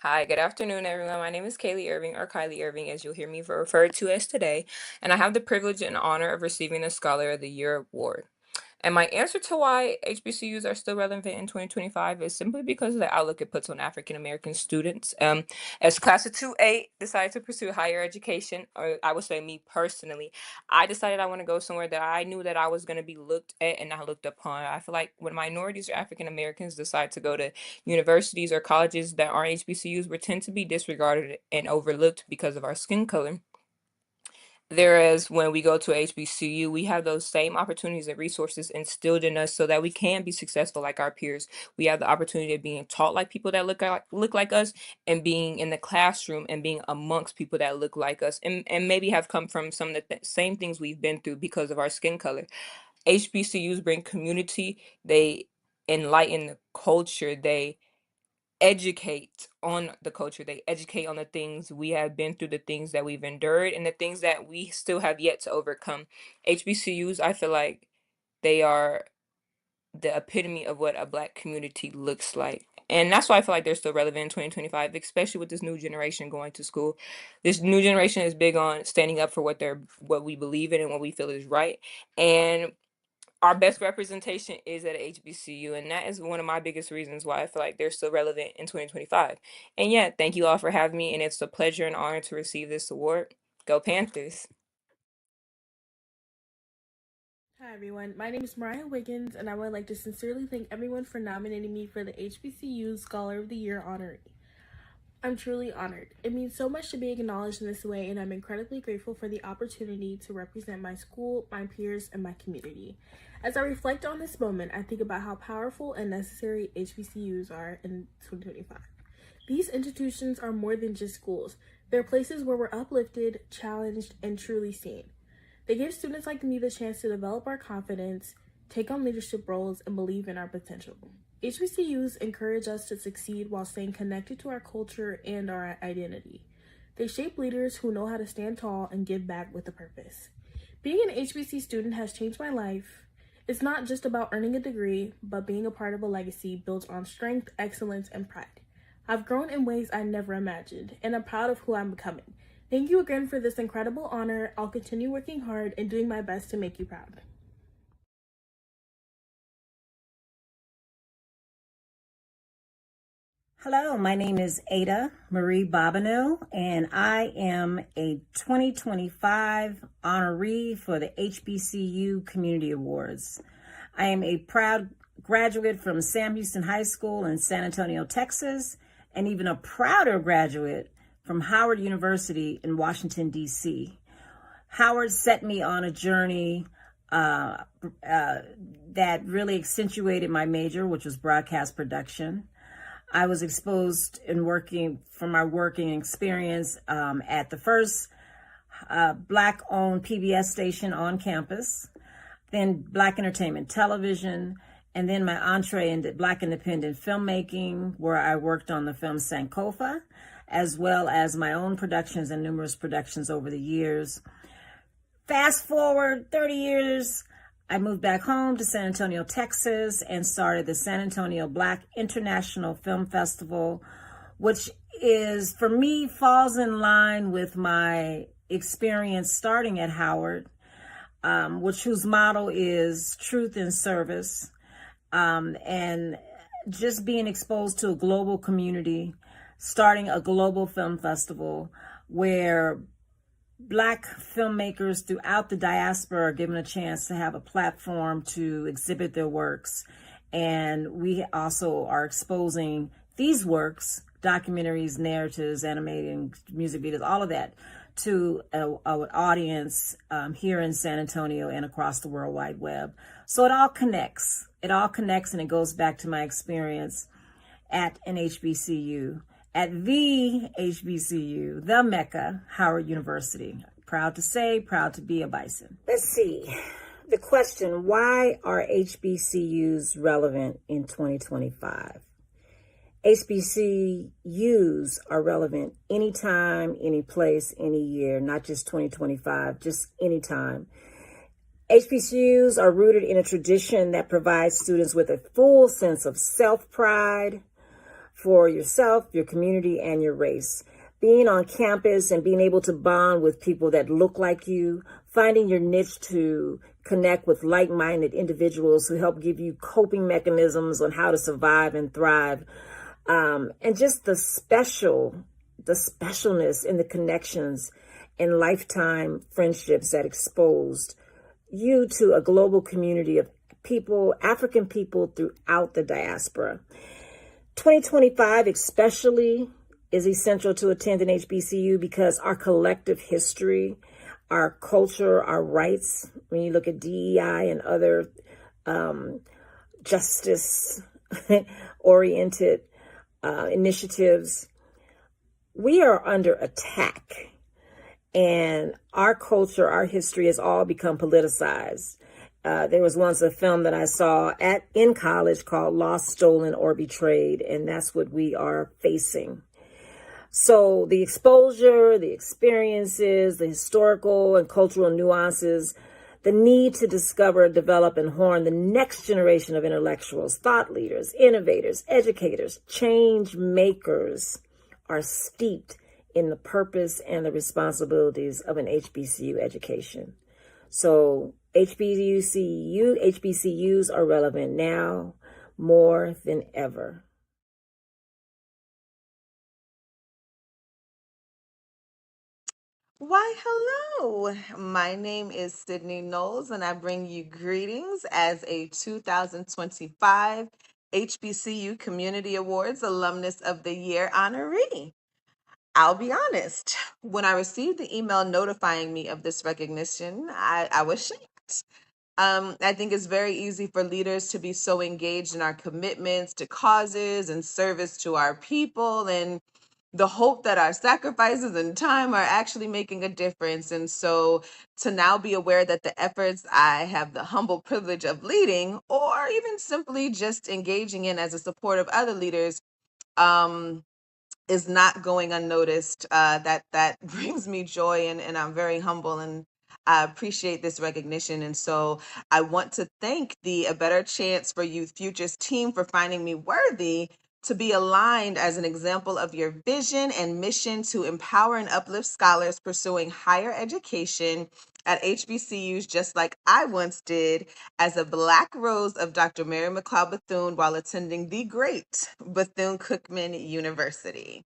Hi, good afternoon, everyone. My name is Kaylee Irving, or Kylie Irving, as you'll hear me referred to as today, and I have the privilege and honor of receiving the Scholar of the Year award. And my answer to why HBCUs are still relevant in 2025 is simply because of the outlook it puts on African American students. As Class of 2A decided to pursue higher education, or I would say me personally, I decided I want to go somewhere that I knew that I was going to be looked at and not looked upon. I feel like when minorities or African Americans decide to go to universities or colleges that aren't HBCUs, we tend to be disregarded and overlooked because of our skin color. Whereas when we go to HBCU, we have those same opportunities and resources instilled in us so that we can be successful like our peers. We have the opportunity of being taught like people that look like us, and being in the classroom and being amongst people that look like us, and maybe have come from some of the same things we've been through because of our skin color. HBCUs bring community, they enlighten the culture, they educate on the culture. They educate on the things we have been through, the things that we've endured, and the things that we still have yet to overcome. HBCUs, I feel like they are the epitome of what a Black community looks like. And that's why I feel like they're still relevant in 2025, especially with this new generation going to school. This new generation is big on standing up for what we believe in and what we feel is right. And our best representation is at HBCU, and that is one of my biggest reasons why I feel like they're still relevant in 2025. And yeah, thank you all for having me, and it's a pleasure and honor to receive this award. Go Panthers! Hi everyone, my name is Mariah Wiggins, and I would like to sincerely thank everyone for nominating me for the HBCU Scholar of the Year honoree. I'm truly honored. It means so much to be acknowledged in this way, and I'm incredibly grateful for the opportunity to represent my school, my peers, and my community. As I reflect on this moment, I think about how powerful and necessary HBCUs are in 2025. These institutions are more than just schools. They're places where we're uplifted, challenged, and truly seen. They give students like me the chance to develop our confidence, take on leadership roles, and believe in our potential. HBCUs encourage us to succeed while staying connected to our culture and our identity. They shape leaders who know how to stand tall and give back with a purpose. Being an HBC student has changed my life. It's not just about earning a degree, but being a part of a legacy built on strength, excellence, and pride. I've grown in ways I never imagined, and I'm proud of who I'm becoming. Thank you again for this incredible honor. I'll continue working hard and doing my best to make you proud. Hello, my name is Ada Marie Bobineau, and I am a 2025 honoree for the HBCU Community Awards. I am a proud graduate from Sam Houston High School in San Antonio, Texas, and even a prouder graduate from Howard University in Washington, D.C. Howard set me on a journey that really accentuated my major, which was broadcast production. I was exposed in working from my working experience at the first Black-owned PBS station on campus, then Black Entertainment Television, and then my entree into Black independent filmmaking, where I worked on the film Sankofa, as well as my own productions and numerous productions over the years. Fast forward 30 years, I moved back home to San Antonio, Texas, and started the San Antonio Black International Film Festival, which is, for me, falls in line with my experience starting at Howard, whose motto is truth and service, and just being exposed to a global community, starting a global film festival where Black filmmakers throughout the diaspora are given a chance to have a platform to exhibit their works. And we also are exposing these works, documentaries, narratives, animating, music videos, all of that, to an audience here in San Antonio and across the World Wide Web. So it all connects. It all connects, and it goes back to my experience at an HBCU. At the HBCU, the Mecca, Howard University. Proud to say, proud to be a Bison. Let's see. The question, why are HBCUs relevant in 2025? HBCUs are relevant anytime, any place, any year, not just 2025, just anytime. HBCUs are rooted in a tradition that provides students with a full sense of self-pride, for yourself, your community, and your race. Being on campus and being able to bond with people that look like you, finding your niche to connect with like-minded individuals who help give you coping mechanisms on how to survive and thrive, and just the specialness in the connections and lifetime friendships that exposed you to a global community of people, African people throughout the diaspora. 2025 especially is essential to attend an HBCU because our collective history, our culture, our rights, when you look at DEI and other justice oriented initiatives, we are under attack. And our culture, our history has all become politicized. There was once a film that I saw in college called Lost, Stolen, or Betrayed, and that's what we are facing. So the exposure, the experiences, the historical and cultural nuances, the need to discover, develop, and horn the next generation of intellectuals, thought leaders, innovators, educators, change makers are steeped in the purpose and the responsibilities of an HBCU education. So HBCUs are relevant now more than ever. Why, hello. My name is Sydney Knowles, and I bring you greetings as a 2025 HBCU Community Awards Alumnus of the Year honoree. I'll be honest, when I received the email notifying me of this recognition, I was shocked. I think it's very easy for leaders to be so engaged in our commitments to causes and service to our people, and the hope that our sacrifices and time are actually making a difference. And so to now be aware that the efforts I have the humble privilege of leading, or even simply just engaging in as a support of other leaders, is not going unnoticed. That brings me joy, and I'm very humble, and I appreciate this recognition. And so I want to thank the A Better Chance for Youth Futures team for finding me worthy to be aligned as an example of your vision and mission to empower and uplift scholars pursuing higher education at HBCUs, just like I once did as a Black Rose of Dr. Mary McLeod Bethune while attending the great Bethune-Cookman University.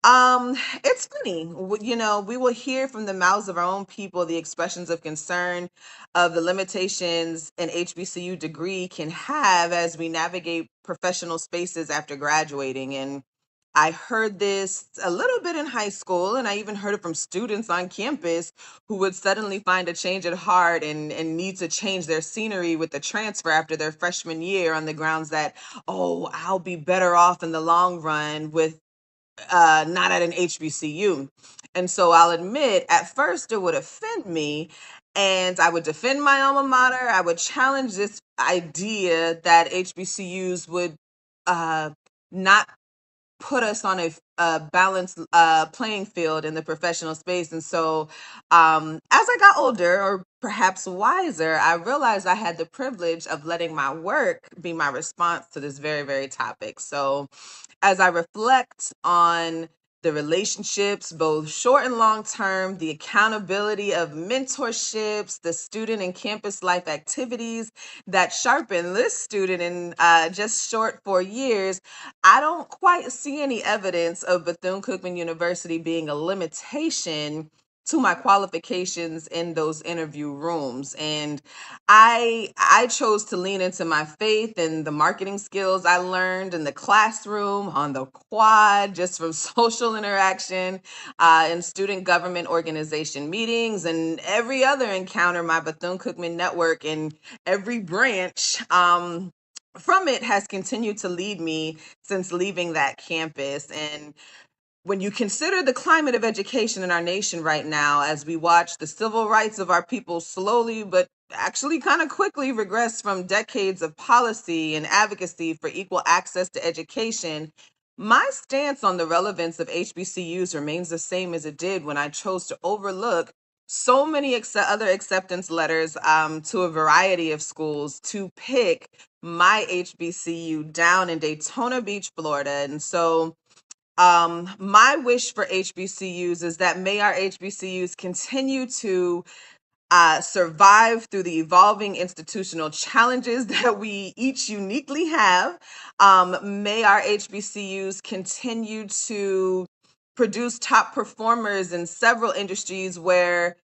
It's funny, we will hear from the mouths of our own people the expressions of concern of the limitations an HBCU degree can have as we navigate professional spaces after graduating. And I heard this a little bit in high school, and I even heard it from students on campus who would suddenly find a change at heart and need to change their scenery with the transfer after their freshman year on the grounds that, oh, I'll be better off in the long run with not at an HBCU. And so I'll admit, at first it would offend me, and I would defend my alma mater. I would challenge this idea that HBCUs would not put us on a balanced playing field in the professional space. And so as I got older, or perhaps wiser, I realized I had the privilege of letting my work be my response to this very, very topic. So as I reflect on the relationships, both short and long term, the accountability of mentorships, the student and campus life activities that sharpen this student in just short 4 years, I don't quite see any evidence of Bethune-Cookman University being a limitation to my qualifications in those interview rooms. And I chose to lean into my faith and the marketing skills I learned in the classroom, on the quad, just from social interaction, in student government organization meetings, and every other encounter my Bethune-Cookman network in every branch from it has continued to lead me since leaving that campus. And when you consider the climate of education in our nation right now, as we watch the civil rights of our people slowly but actually kind of quickly regress from decades of policy and advocacy for equal access to education, my stance on the relevance of HBCUs remains the same as it did when I chose to overlook so many other acceptance letters to a variety of schools to pick my HBCU down in Daytona Beach, Florida. And so my wish for HBCUs is that may our HBCUs continue to survive through the evolving institutional challenges that we each uniquely have. May our HBCUs continue to produce top performers in several industries where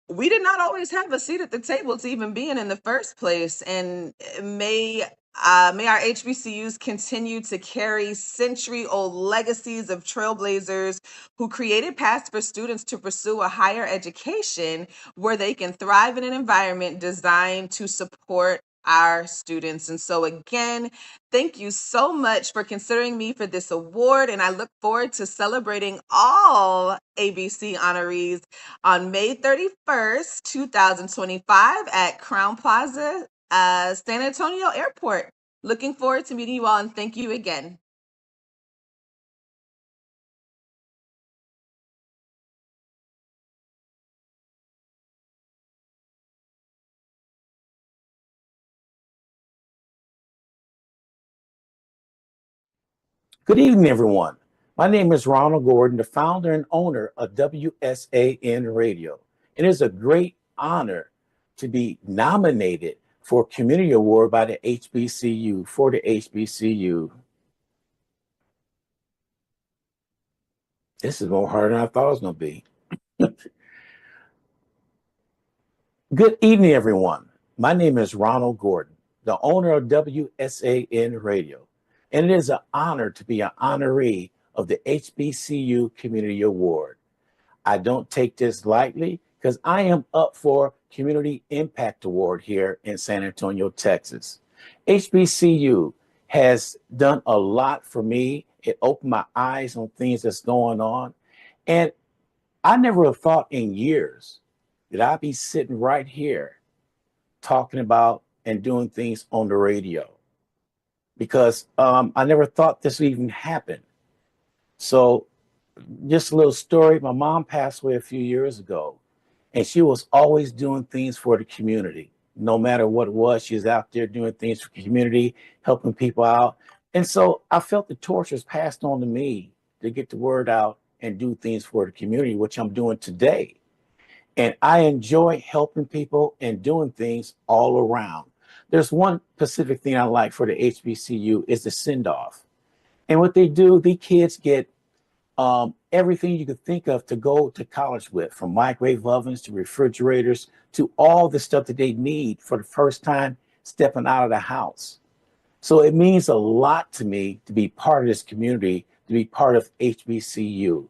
we did not always have a seat at the table to even be in the first place. And may our HBCUs continue to carry century-old legacies of trailblazers who created paths for students to pursue a higher education where they can thrive in an environment designed to support our students. And so again, thank you so much for considering me for this award. And I look forward to celebrating all ABC honorees on May 31st, 2025 at Crown Plaza, San Antonio Airport. Looking forward to meeting you all, and thank you again. Good evening, everyone. My name is Ronald Gordon, the founder and owner of WSAN Radio. It is a great honor to be nominated for a community award by the HBCU, for the HBCU. This is more harder than I thought it was going to be. Good evening, everyone. My name is Ronald Gordon, the owner of WSAN Radio. And it is an honor to be an honoree of the HBCU Community Award. I don't take this lightly because I am up for Community Impact Award here in San Antonio, Texas. HBCU has done a lot for me. It opened my eyes on things that's going on. And I never have thought in years that I'd be sitting right here talking about and doing things on the radio, because I never thought this would even happen. So just a little story. My mom passed away a few years ago, and she was always doing things for the community. No matter what it was, she was out there doing things for the community, helping people out. And so I felt the torch was passed on to me to get the word out and do things for the community, which I'm doing today. And I enjoy helping people and doing things all around. There's one specific thing I like for the HBCU is the send-off. And what they do, the kids get everything you could think of to go to college with, from microwave ovens to refrigerators to all the stuff that they need for the first time stepping out of the house. So it means a lot to me to be part of this community, to be part of HBCU.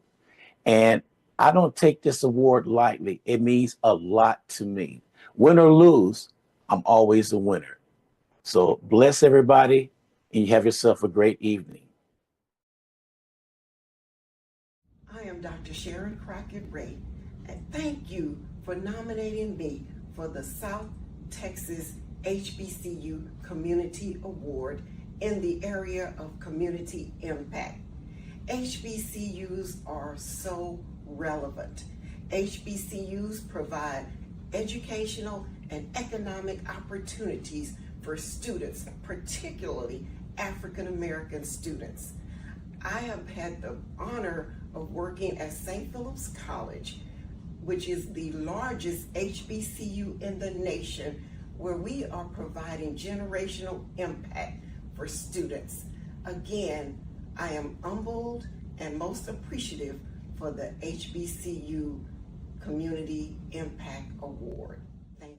And I don't take this award lightly. It means a lot to me. Win or lose, I'm always a winner. So bless everybody, and you have yourself a great evening. I am Dr. Sharon Crockett Ray, and thank you for nominating me for the South Texas HBCU Community Award in the area of community impact. HBCUs are so relevant. HBCUs provide educational and economic opportunities for students, particularly African American students. I have had the honor of working at St. Philip's College, which is the largest HBCU in the nation, where we are providing generational impact for students. Again, I am humbled and most appreciative for the HBCU Community Impact Award. Thank you.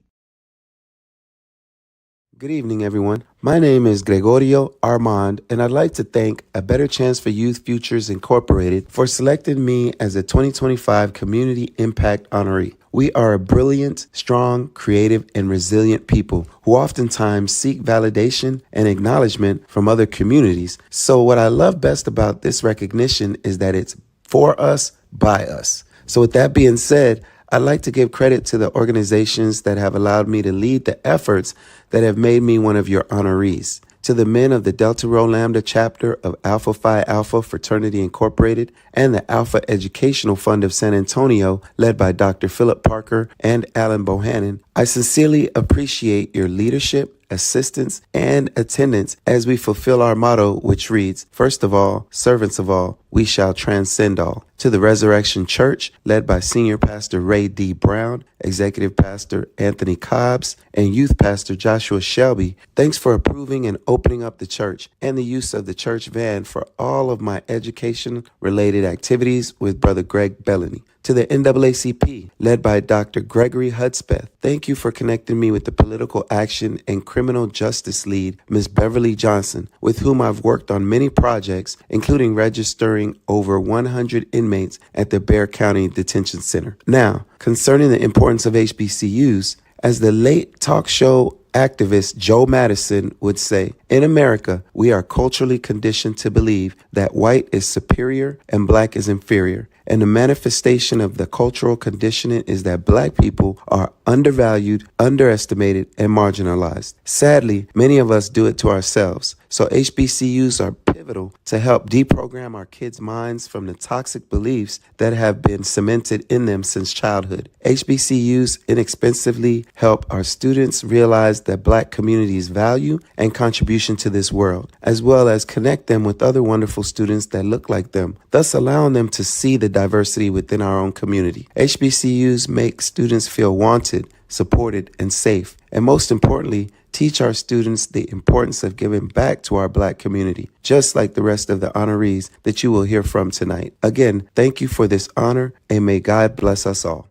Good evening, everyone. My name is Gregorio Armand, and I'd like to thank A Better Chance for Youth Futures Incorporated for selecting me as a 2025 Community Impact Honoree. We are a brilliant, strong, creative, and resilient people who oftentimes seek validation and acknowledgement from other communities. So what I love best about this recognition is that it's for us, by us. So with that being said, I'd like to give credit to the organizations that have allowed me to lead the efforts that have made me one of your honorees. To the men of the Delta Rho Lambda chapter of Alpha Phi Alpha Fraternity Incorporated and the Alpha Educational Fund of San Antonio, led by Dr. Philip Parker and Alan Bohannon, I sincerely appreciate your leadership, assistance, and attendance as we fulfill our motto, which reads, first of all, servants of all, we shall transcend all. To the Resurrection Church, led by Senior Pastor Ray D. Brown, Executive Pastor Anthony Cobbs, and Youth Pastor Joshua Shelby, thanks for approving and opening up the church and the use of the church van for all of my education-related activities with Brother Greg Bellany. To the NAACP, led by Dr. Gregory Hudspeth, thank you for connecting me with the Political Action and Criminal Justice Lead, Ms. Beverly Johnson, with whom I've worked on many projects, including registering over 100 inmates at the Bexar County Detention Center. Now, concerning the importance of HBCUs, as the late talk show activist Joe Madison would say, in America, we are culturally conditioned to believe that white is superior and black is inferior. And the manifestation of the cultural conditioning is that black people are undervalued, underestimated, and marginalized. Sadly, many of us do it to ourselves. So HBCUs are pivotal to help deprogram our kids' minds from the toxic beliefs that have been cemented in them since childhood. HBCUs inexpensively help our students realize that black communities' value and contribution to this world, as well as connect them with other wonderful students that look like them, thus allowing them to see the diversity within our own community. HBCUs make students feel wanted, supported, and safe, and most importantly, teach our students the importance of giving back to our black community, just like the rest of the honorees that you will hear from tonight. Again, thank you for this honor, and may God bless us all.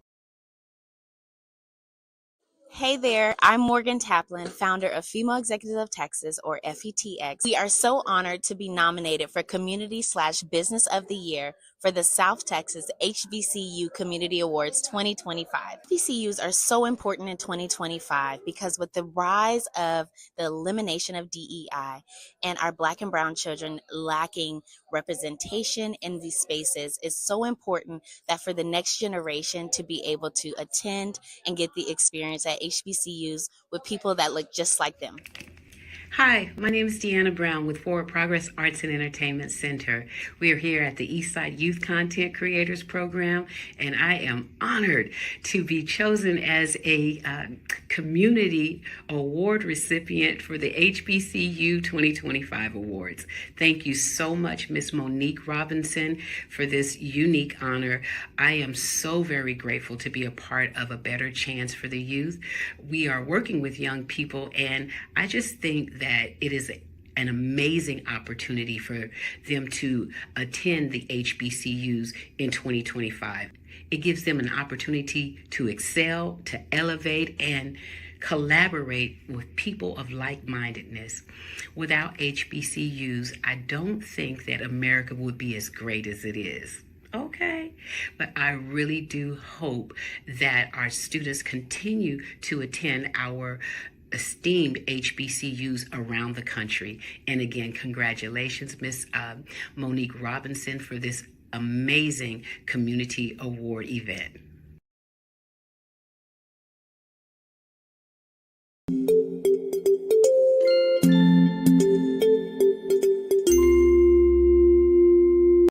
Hey there, I'm Morgan Taplin, founder of Female Executives of Texas, or FETX. We are so honored to be nominated for Community/Business of the Year for the South Texas HBCU Community Awards 2025. HBCUs are so important in 2025 because with the rise of the elimination of DEI and our Black and Brown children lacking representation in these spaces, it's so important that for the next generation to be able to attend and get the experience at HBCUs with people that look just like them. Hi, my name is Deanna Brown with Forward Progress Arts and Entertainment Center. We are here at the Eastside Youth Content Creators Program, and I am honored to be chosen as a community award recipient for the HBCU 2025 awards. Thank you so much, Miss Monique Robinson, for this unique honor. I am so very grateful to be a part of A Better Chance for the Youth. We are working with young people, and I just think that it is an amazing opportunity for them to attend the HBCUs in 2025. It gives them an opportunity to excel, to elevate, and collaborate with people of like-mindedness. Without HBCUs, I don't think that America would be as great as it is. Okay, but I really do hope that our students continue to attend our esteemed HBCUs around the country. And again, congratulations, Miss Monique Robinson, for this amazing community award event.